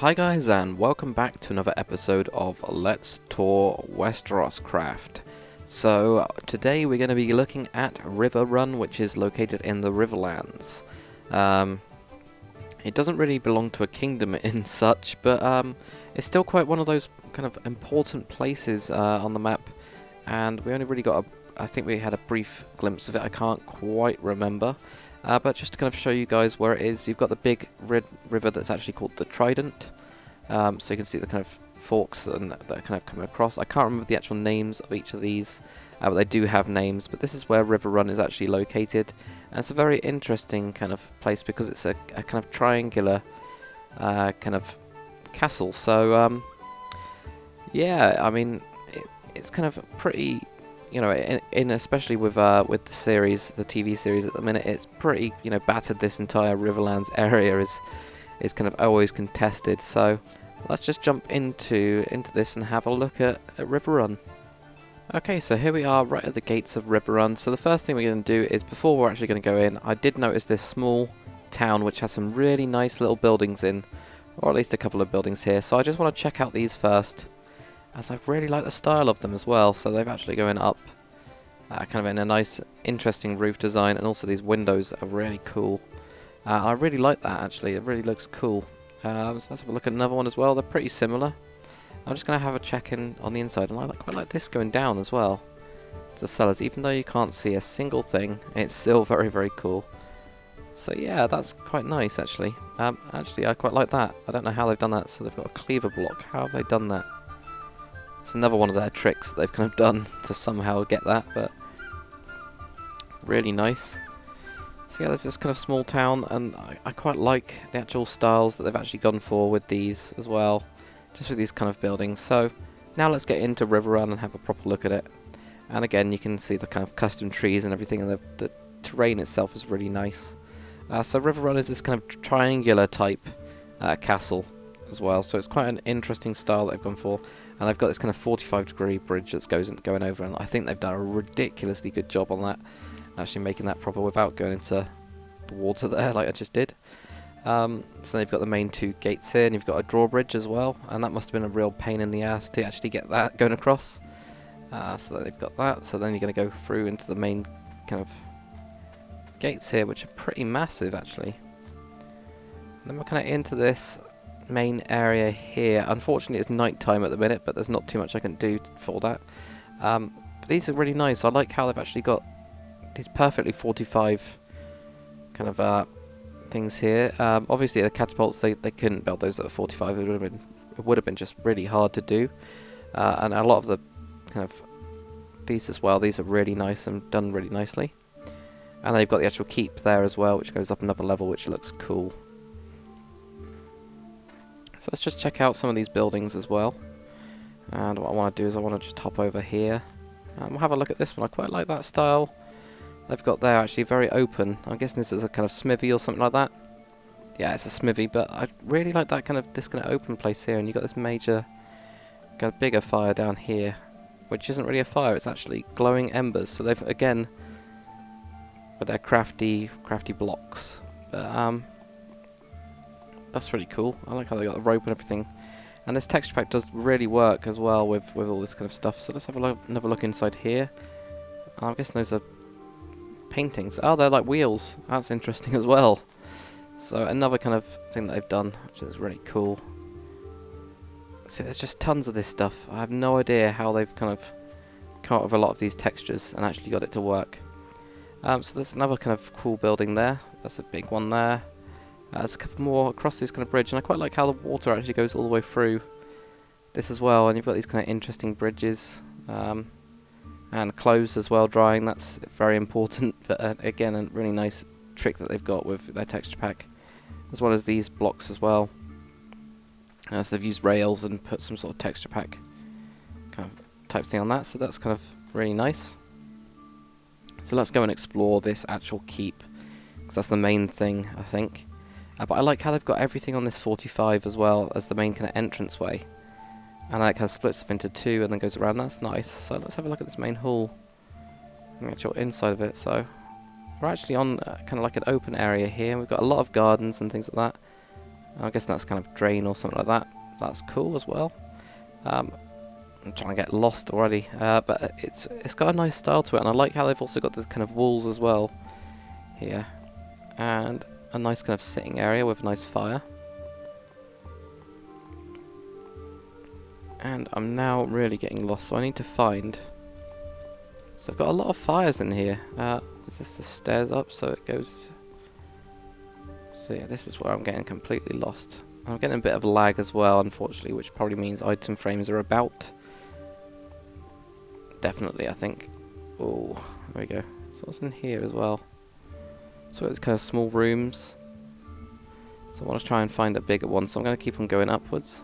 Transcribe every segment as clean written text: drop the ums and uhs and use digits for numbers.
Hi guys, and welcome back to another episode of Let's Tour Westeroscraft. So today we're going to be looking at Riverrun, which is located in the Riverlands. It doesn't really belong to a kingdom in such, but it's still quite one of those kind of important places on the map. And we only really got I think we had a brief glimpse of it, I can't quite remember. But just to kind of show you guys where it is, you've got the big river that's actually called the Trident. So you can see the kind of forks that are kind of coming across. I can't remember the actual names of each of these, but they do have names. But this is where Riverrun is actually located. And it's a very interesting kind of place because it's a kind of triangular kind of castle. So yeah, I mean, it's kind of pretty... You know, in especially with the series, the TV series at the minute, it's pretty, you know, battered. This entire Riverlands area is kind of always contested. So let's just jump into this and have a look at Riverrun. Okay, so here we are right at the gates of Riverrun. So the first thing we're going to do is, before we're actually going to go in, I did notice this small town which has some really nice little buildings in, or at least a couple of buildings here. So I just want to check out these first, as I really like the style of them as well. So they've actually going up kind of in a nice interesting roof design, and also these windows are really cool. I really like that actually, it really looks cool. So let's have a look at another one as well. They're pretty similar. I'm just going to have a check in on the inside, and I quite like this going down as well to the cellars. Even though you can't see a single thing, it's still very, very cool. So yeah, that's quite nice actually. Actually I quite like that. I don't know how they've done that. So they've got a cleaver block. How have they done that? It's another one of their tricks that they've kind of done to somehow get that, but really nice. So yeah, there's this kind of small town, and I quite like the actual styles that they've actually gone for with these as well, just with these kind of buildings. So now let's get into Riverrun and have a proper look at it. And again, you can see the kind of custom trees and everything, and the terrain itself is really nice. So Riverrun is this kind of triangular type castle as well, so it's quite an interesting style that they've gone for. And they've got this kind of 45-degree bridge that's going over, and I think they've done a ridiculously good job on that, actually making that proper without going into the water there like I just did. So they've got the main two gates here, and you've got a drawbridge as well, and that must have been a real pain in the ass to actually get that going across. So they've got that, so then you're going to go through into the main kind of gates here, which are pretty massive actually. And then we're kind of into this main area here. Unfortunately it's night time at the minute, but there's not too much I can do for that. But these are really nice. I like how they've actually got these perfectly 45 kind of things here. Obviously the catapults, they couldn't build those at 45. It would have been just really hard to do. And a lot of the kind of these as well, these are really nice and done really nicely. And they've got the actual keep there as well, which goes up another level, which looks cool. So let's just check out some of these buildings as well. And what I want to do is I want to just hop over here and we'll have a look at this one. I quite like that style they've got there, actually very open. I'm guessing this is a kind of smithy or something like that. Yeah, it's a smithy, but I really like that kind of open place here. And you've got this major, kind of bigger fire down here, which isn't really a fire, it's actually glowing embers. So they've, again, with their crafty blocks. But that's really cool. I like how they got the rope and everything. And this texture pack does really work as well with all this kind of stuff. So let's have another look inside here. I'm guessing those are paintings. Oh, they're like wheels. That's interesting as well. So another kind of thing that they've done, which is really cool. See, there's just tons of this stuff. I have no idea how they've kind of come up with a lot of these textures and actually got it to work. So there's another kind of cool building there. That's a big one there. There's a couple more across this kind of bridge, and I quite like how the water actually goes all the way through this as well. And you've got these kind of interesting bridges, and clothes as well drying. That's very important, but again, a really nice trick that they've got with their texture pack, as well as these blocks as well. So they've used rails and put some sort of texture pack kind of type thing on that, so that's kind of really nice. So let's go and explore this actual keep, because that's the main thing, I think. But I like how they've got everything on this 45 as well as the main kind of entranceway. And that kind of splits off into two and then goes around. That's nice. So let's have a look at this main hall. The actual inside of it. So we're actually on kind of like an open area here. We've got a lot of gardens and things like that. I guess that's kind of drain or something like that. That's cool as well. I'm trying to get lost already, but it's got a nice style to it, and I like how they've also got the kind of walls as well here, and a nice kind of sitting area with a nice fire. And I'm now really getting lost, so I need to find... So I've got a lot of fires in here. Is this the stairs up? So it goes... So yeah, this is where I'm getting completely lost. I'm getting a bit of lag as well, unfortunately, which probably means item frames are about. Definitely, I think. Oh, there we go. So what's in here as well? So it's kind of small rooms. So I want to try and find a bigger one, so I'm going to keep on going upwards.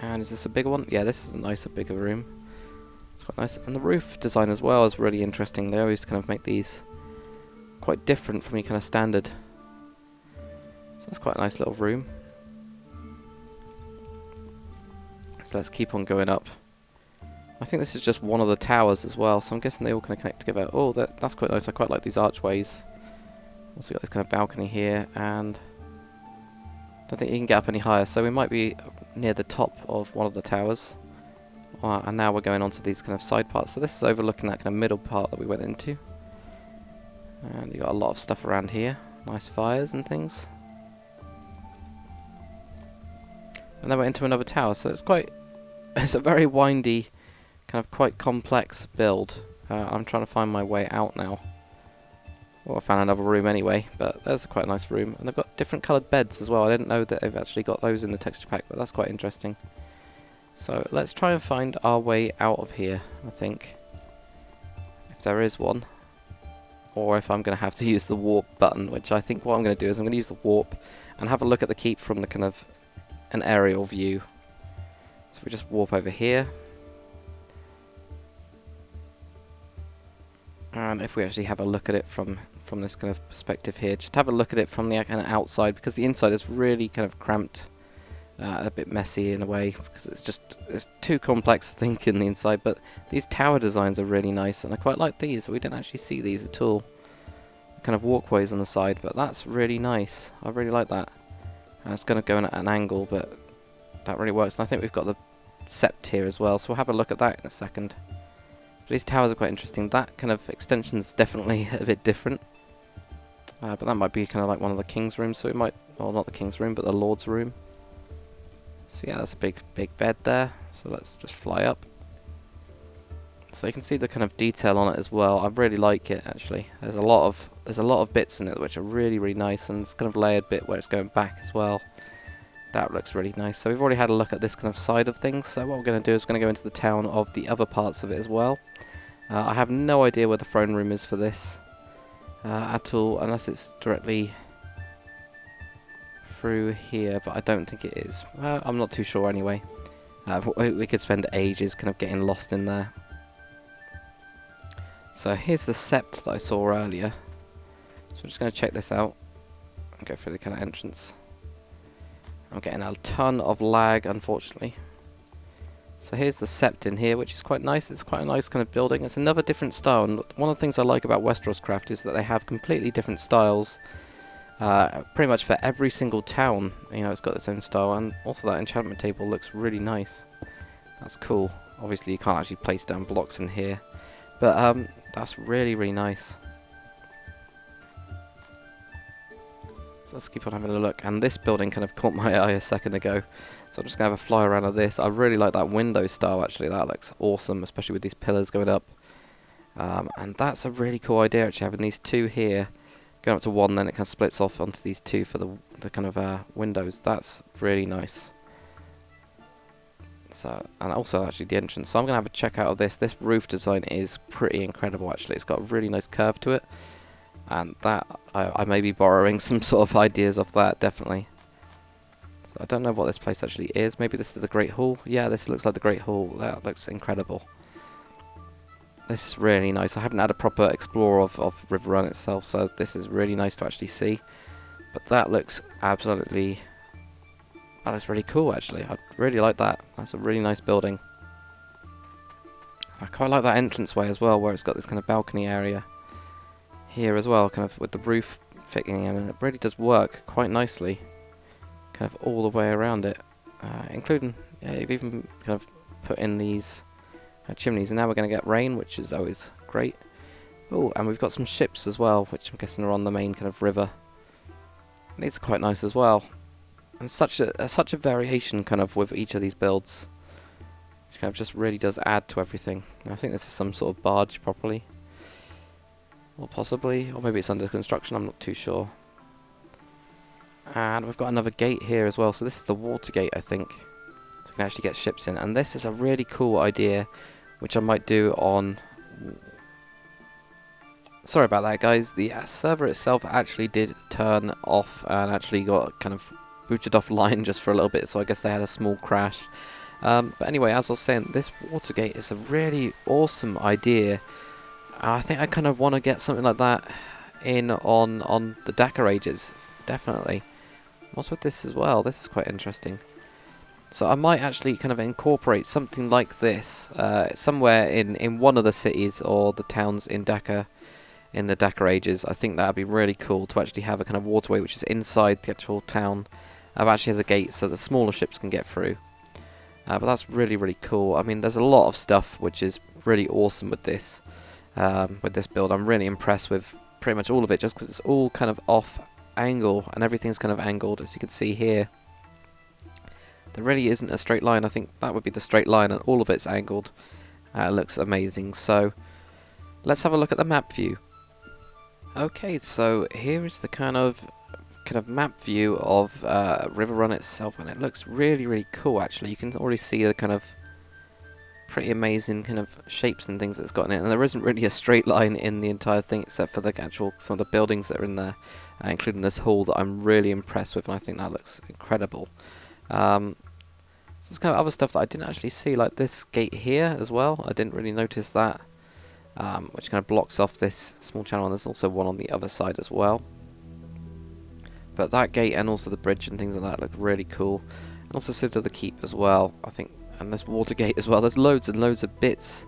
And is this a bigger one? Yeah, this is a nicer, bigger room. It's quite nice. And the roof design as well is really interesting. They always kind of make these quite different from your kind of standard. So that's quite a nice little room. So let's keep on going up. I think this is just one of the towers as well, so I'm guessing they all kind of connect together. Oh, that's quite nice. I quite like these archways. Also got this kind of balcony here, and I don't think you can get up any higher, so we might be near the top of one of the towers. And now we're going on to these kind of side parts. So this is overlooking that kind of middle part that we went into. And you got a lot of stuff around here. Nice fires and things. And then we're into another tower, so it's a very windy, kind of quite complex build. I'm trying to find my way out now. Well, I found another room anyway, but there's quite a nice room. And they've got different coloured beds as well. I didn't know that they've actually got those in the texture pack, but that's quite interesting. So let's try and find our way out of here, I think. If there is one. Or if I'm going to have to use the warp button, which I think what I'm going to do is I'm going to use the warp and have a look at the keep from the kind of an aerial view. So we just warp over here. And if we actually have a look at it from this kind of perspective here, just have a look at it from the kind of outside, because the inside is really kind of cramped, a bit messy in a way, because it's too complex to think in the inside. But these tower designs are really nice, and I quite like these. We didn't actually see these at all. Kind of walkways on the side, but that's really nice. I really like that. It's going to go in at an angle, but that really works. And I think we've got the sept here as well, so we'll have a look at that in a second. But these towers are quite interesting. That kind of extension is definitely a bit different. But that might be kind of like one of the king's rooms, so it might... Well, not the king's room, but the lord's room. So yeah, that's a big bed there. So let's just fly up. So you can see the kind of detail on it as well. I really like it, actually. There's a lot of bits in it which are really nice, and it's kind of layered bit where it's going back as well. That looks really nice. So we've already had a look at this kind of side of things. So what we're going to do is we're going to go into the town of the other parts of it as well. I have no idea where the throne room is for this at all, unless it's directly through here, but I don't think it is. I'm not too sure anyway. We could spend ages kind of getting lost in there. So here's the sept that I saw earlier. So I'm just going to check this out and go through the kind of entrance. I'm getting a ton of lag, unfortunately. So here's the sept in here, which is quite nice. It's quite a nice kind of building. It's another different style, and one of the things I like about Westeroscraft is that they have completely different styles. Pretty much for every single town, you know, it's got its own style, and also that enchantment table looks really nice. That's cool. Obviously you can't actually place down blocks in here, but that's really nice. So let's keep on having a look, and this building kind of caught my eye a second ago, so I'm just going to have a fly around of this. I really like that window style, actually. That looks awesome, especially with these pillars going up. And that's a really cool idea, actually, having these two here going up to one, then it kind of splits off onto these two for the kind of windows. That's really nice. So, and also actually the entrance. So I'm going to have a check out of this. This roof design is pretty incredible, actually. It's got a really nice curve to it. And that, I may be borrowing some sort of ideas off that, definitely. So I don't know what this place actually is. Maybe this is the Great Hall. Yeah, this looks like the Great Hall. That looks incredible. This is really nice. I haven't had a proper explore of Riverrun itself, so this is really nice to actually see. But that looks absolutely... That is really cool, actually. I really like that. That's a really nice building. I quite like that entranceway as well, where it's got this kind of balcony area here as well, kind of with the roof fitting in, and it really does work quite nicely, kind of all the way around it, including you've even kind of put in these chimneys, and now we're going to get rain, which is always great. Oh, and we've got some ships as well, which I'm guessing are on the main kind of river. And these are quite nice as well, and such a variation kind of with each of these builds, which kind of just really does add to everything. And I think this is some sort of barge, probably, or possibly, or maybe it's under construction. I'm not too sure. And we've got another gate here as well. So this is the water gate, I think. So we can actually get ships in. And this is a really cool idea, which I might do on... Sorry about that, guys. The server itself actually did turn off and actually got kind of booted offline just for a little bit. So I guess they had a small crash. But anyway, as I was saying, this water gate is a really awesome idea. And I think I kind of want to get something like that in on the Dakar Ages. Definitely. What's with this as well? This is quite interesting. So I might actually kind of incorporate something like this somewhere in one of the cities or the towns in Dakar, in the Dakar Ages. I think that would be really cool to actually have a kind of waterway which is inside the actual town. Actually has a gate so the smaller ships can get through. But that's really, really cool. I mean, there's a lot of stuff which is really awesome with this build. I'm really impressed with pretty much all of it, just because it's all kind of off angle and everything's kind of angled, as you can see here. There really isn't a straight line. I think that would be the straight line, and all of it's angled. It looks amazing. So let's have a look at the map view. Okay, so here is the kind of map view of Riverrun itself, and it looks really, really cool. Actually, you can already see the kind of pretty amazing kind of shapes and things that's got in it, and there isn't really a straight line in the entire thing except for the actual some of the buildings that are in there, including this hall that I'm really impressed with, and I think that looks incredible. So there's kind of other stuff that I didn't actually see, like this gate here as well. I didn't really notice that, which kind of blocks off this small channel, and there's also one on the other side as well. But that gate and also the bridge and things like that look really cool, and also so to the keep as well, I think. And this water gate as well. There's loads and loads of bits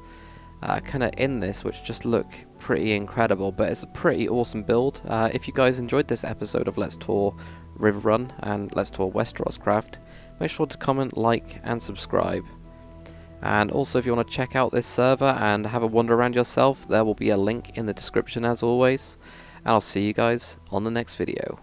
kind of in this which just look pretty incredible, but it's a pretty awesome build. If you guys enjoyed this episode of Let's Tour Riverrun and Let's Tour Westeroscraft, make sure to comment, like and subscribe. And also, if you want to check out this server and have a wander around yourself, there will be a link in the description as always. And I'll see you guys on the next video.